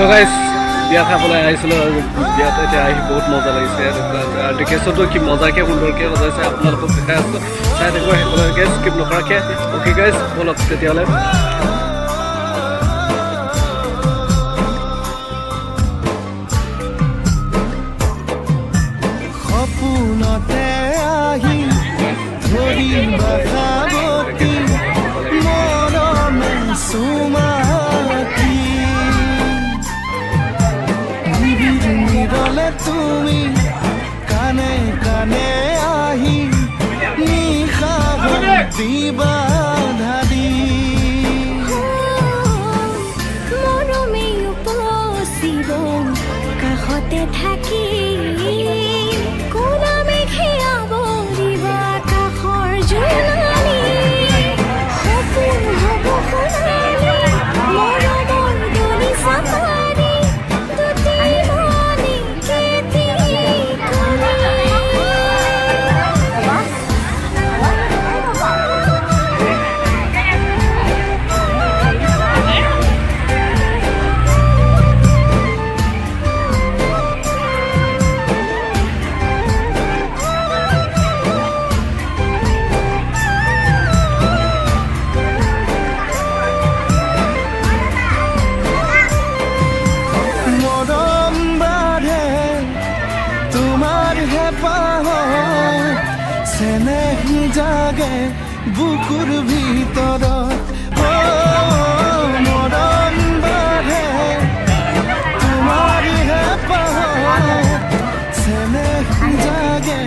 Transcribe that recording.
guys বিয়া খাবলৈ আহিছিলোঁ আৰু বিয়াত এতিয়া আহি বহুত মজা লাগিছে ডেকেশ্যনটো কি মজাকৈ সুন্দৰকৈ সজাইছে আপোনালোকক দেখাই আছোঁ চাই থাকিব সেইবিলাকে স্কিপ নকৰাকৈ অ'কে গাইজ বলক তেতিয়াহ'লে সপোনতে আহি ধৰি বাসাৱতী মৰমে চুমাকি নিৰলে তুমি কানে কানে আহি নিশা দিবা ধাৰি মৰমে উপচিব কাষতে থাকি কোলা মেঘে আৱৰিব কাষৰ জোনালী সপোন হ'ব সোণালী মৰমৰ দলি চাপাৰী দুটি মনি কেতি মৰম বাঢ়ে তোমাৰ হেঁপাহত চেনেহ জাগে বুকুৰ ভিতৰত মৰম বাঢ়ে তোমাৰ হেঁপাহত চেনেহ জাগে